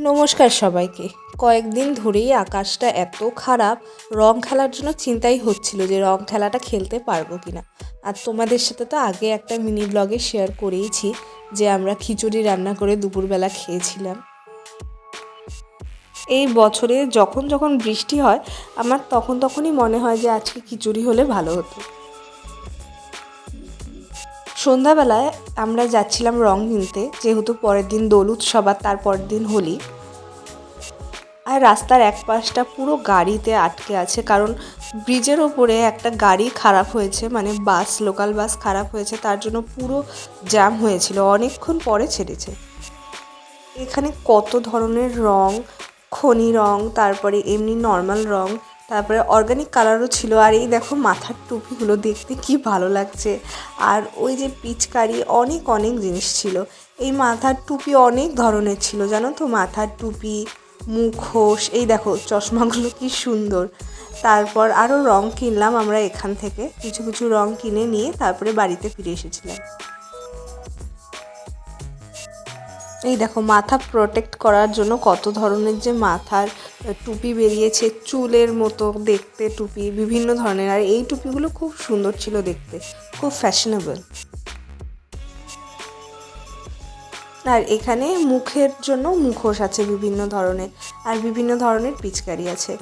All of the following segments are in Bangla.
নমস্কার সবাইকে। কয়েকদিন ধরেই আকাশটা এত খারাপ, রং খেলার জন্য চিন্তাই হচ্ছিল যে রং খেলাটা খেলতে পারবো কিনা। আর তোমাদের সাথে তো আগে একটা মিনি ব্লগে শেয়ার করেইছি যে আমরা খিচুড়ি রান্না করে দুপুরবেলা খেয়েছিলাম। এই বছরে যখন যখন বৃষ্টি হয় আমার তখনই মনে হয় যে আজকে খিচুড়ি হলে ভালো হতো। সন্ধ্যাবেলায় আমরা যাচ্ছিলাম রং কিনতে, যেহেতু পরের দিন দোল উৎসব আর তারপরের দিন হোলি। আর রাস্তার এক পাশটা পুরো গাড়িতে আটকে আছে, কারণ ব্রিজের ওপরে একটা গাড়ি খারাপ হয়েছে, মানে বাস, লোকাল বাস খারাপ হয়েছে, তার জন্য পুরো জ্যাম হয়েছিল, অনেকক্ষণ পরে ছেড়েছে। এখানে কত ধরনের রং, খনি রং, তারপরে এমনি নর্মাল রং, তারপরে অর্গানিক কালারও ছিল। আর এই দেখো মাথার টুপিগুলো দেখতে কি ভালো লাগছে। আর ওই যে পিচকারি, অনেক অনেক জিনিস ছিল। এই মাথার টুপি অনেক ধরনের ছিল, জানো তো, মাথার টুপি, মুখোশ, এই দেখো চশমাগুলো কি সুন্দর। তারপর আরও রং কিনলাম আমরা এখান থেকে, কিছু কিছু রং কিনে নিয়ে তারপরে বাড়িতে ফিরে এসেছিলাম। এই দেখো মাথা প্রোটেক্ট করার জন্য কত ধরনের যে মাথার টুপি বেরিয়েছে, চুলের মতো দেখতে টুপি, বিভিন্ন ধরনের। আর এই টুপিগুলো খুব সুন্দর ছিল দেখতে, খুব ফ্যাশনেবল। আর এখানে মুখের জন্য মুখোশ আছে বিভিন্ন ধরনের, আর বিভিন্ন ধরনের পিচকারি আছে।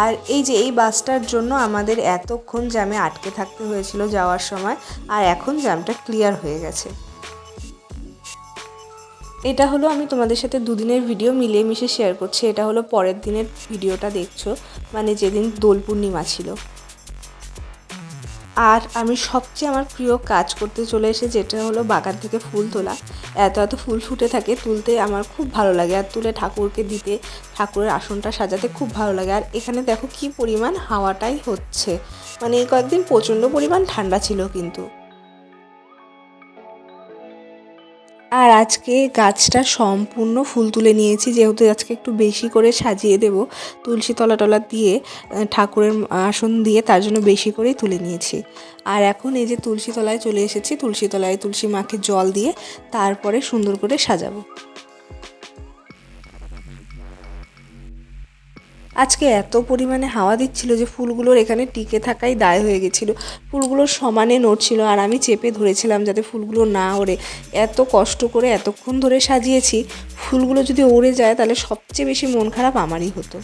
আর এই যে এই বাসটার জন্য আমাদের এতক্ষণ জ্যামে আটকে থাকতে হয়েছিল যাওয়ার সময়, আর এখন জ্যামটা ক্লিয়ার হয়ে গেছে। এটা হলো, আমি তোমাদের সাথে দুদিনের ভিডিও মিলিয়ে মিশে শেয়ার করছি। এটা হলো পরের দিনের ভিডিওটা দেখছো, মানে যেদিন দোল পূর্ণিমা ছিল। আর আমি সবচেয়ে আমার প্রিয় কাজ করতে চলে এসে, যেটা হলো বাগান থেকে ফুল তোলা। এত এত ফুল ফুটে থাকে, তুলতে আমার খুব ভালো লাগে, আর তুলে ঠাকুরকে দিতে, ঠাকুরের আসনটা সাজাতে খুব ভালো লাগে। আর এখানে দেখো কি পরিমাণ হাওয়াটাই হচ্ছে, মানে এই কয়েকদিন প্রচণ্ড পরিমাণ ঠান্ডা ছিল কিন্তু। আর আজকে গাছটা সম্পূর্ণ ফুল তুলে নিয়েছি, যেহেতু আজকে একটু বেশি করে সাজিয়ে দেব, তুলসী তলা টলা দিয়ে, ঠাকুরের আসন দিয়ে, তার জন্য বেশি করেই তুলে নিয়েছি। আর এখন এই যে তুলসী তলায় চলে এসেছি, তুলসী তলায় তুলসী মাকে জল দিয়ে তারপরে সুন্দর করে সাজাবো। আজকে এত পরিমাণে হাওয়া দিচ্ছিল যে ফুলগুলোর এখানে টিকে থাকাই দায় হয়ে গেছিলো। ফুলগুলো সমানে নড়ছিল, আর আমি চেপে ধরেছিলাম যাতে ফুলগুলো না ওড়ে। এত কষ্ট করে এতক্ষণ ধরে সাজিয়েছি, ফুলগুলো যদি উড়ে যায় তাহলে সবচেয়ে বেশি মন খারাপ আমারই হতো।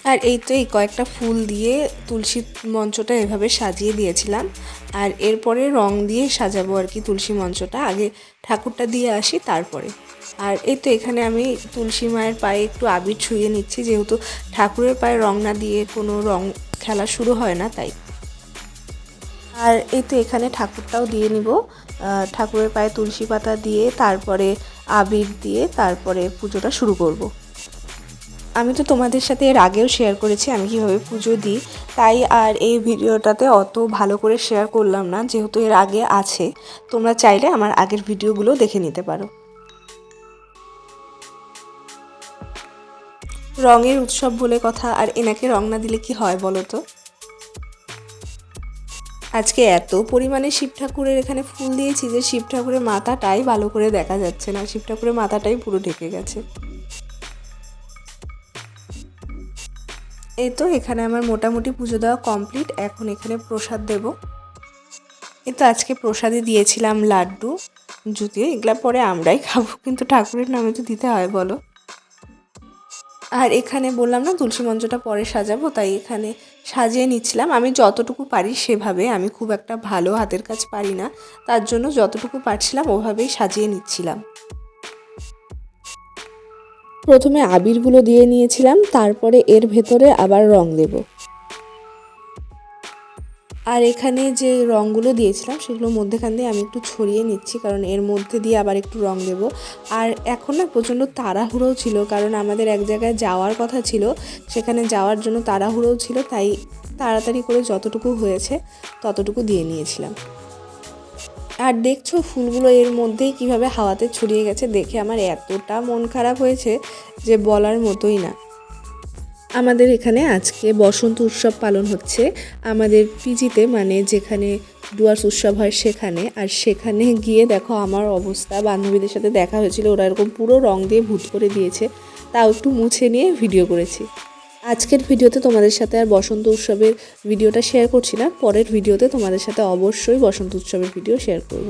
আর এই তো এই কয়েকটা ফুল দিয়ে তুলসী মঞ্চটা এভাবে সাজিয়ে দিয়েছিলাম। আর এরপরে রং দিয়ে সাজাবো আর কি তুলসী মঞ্চটা, আগে ঠাকুরটা দিয়ে আসি তারপরে। আর এই তো এখানে আমি তুলসী মায়ের পায়ে একটু আবির ছুঁয়ে নিচ্ছি, যেহেতু ঠাকুরের পায়ে রং না দিয়ে কোনো রং খেলা শুরু হয় না, তাই। আর এই তো এখানে ঠাকুরটাও দিয়ে নিব, ঠাকুরের পায়ে তুলসী পাতা দিয়ে, তারপরে আবির দিয়ে, তারপরে পুজোটা শুরু করব। আমি তো তোমাদের সাথে এর আগেও শেয়ার করেছি আমি কীভাবে পুজো দিই, তাই আর এই ভিডিওটাতে অত ভালো করে শেয়ার করলাম না, যেহেতু এর আগে আছে। তোমরা চাইলে আমার আগের ভিডিওগুলো দেখে নিতে পারো। রঙের উৎসব বলে কথা, আর এনাকে রং না দিলে কি হয় বলো তো। আজকে এত পরিমাণে শিব ঠাকুরের এখানে ফুল দিয়েছি যে শিব ঠাকুরের মাথাটাই ভালো করে দেখা যাচ্ছে না, শিব ঠাকুরের মাথাটাই পুরো ঢেকে গেছে। এই তো এখানে আমার মোটামুটি পুজো দেওয়া কমপ্লিট, এখন এখানে প্রসাদ দেব। এই তো আজকে প্রসাদে দিয়েছিলাম লাড্ডু, যদিও এগুলা পরে আমরাই খাবো, কিন্তু ঠাকুরের নামে তো দিতে হয় বলো। আর এখানে বললাম না তুলসী মঞ্চটা পরে সাজাবো, তাই এখানে সাজিয়ে নিচ্ছিলাম আমি যতটুকু পারি সেভাবে। আমি খুব একটা ভালো হাতের কাজ পারি না, তার জন্য যতটুকু পারছিলাম ওভাবেই সাজিয়ে নিচ্ছিলাম। প্রথমে আবিরগুলো দিয়ে নিয়েছিলাম, তারপরে এর ভেতরে আবার রং দেব। আর এখানে যে রঙগুলো দিয়েছিলাম সেগুলো মধ্যেখান দিয়ে আমি একটু ছড়িয়ে নিচ্ছি, কারণ এর মধ্যে দিয়ে আবার একটু রং দেব। আর এখন না প্রচণ্ড তাড়াহুড়োও ছিল, কারণ আমাদের এক জায়গায় যাওয়ার কথা ছিল, সেখানে যাওয়ার জন্য তাড়াহুড়োও ছিল, তাই তাড়াতাড়ি করে যতটুকু হয়েছে ততটুকু দিয়ে নিয়েছিলাম। আর দেখছো ফুলগুলো এর মধ্যেই কিভাবে হাওয়াতে ছড়িয়ে গেছে, দেখে আমার এতটা মন খারাপ হয়েছে যে বলার মতোই না। আমাদের এখানে আজকে বসন্ত উৎসব পালন হচ্ছে আমাদের পিজিতে, মানে যেখানে ডুয়ার্স উৎসব হয় সেখানে। আর সেখানে গিয়ে দেখো আমার অবস্থা, বান্ধবীদের সাথে দেখা হয়েছিল, ওরা এরকম পুরো রং দিয়ে ভূত করে দিয়েছে, তাও একটু মুছে নিয়ে ভিডিও করেছি। আজকের ভিডিওতে তোমাদের সাথে আর বসন্ত উৎসবের ভিডিওটা শেয়ার করছি না, পরের ভিডিওতে তোমাদের সাথে অবশ্যই বসন্ত উৎসবের ভিডিও শেয়ার করব।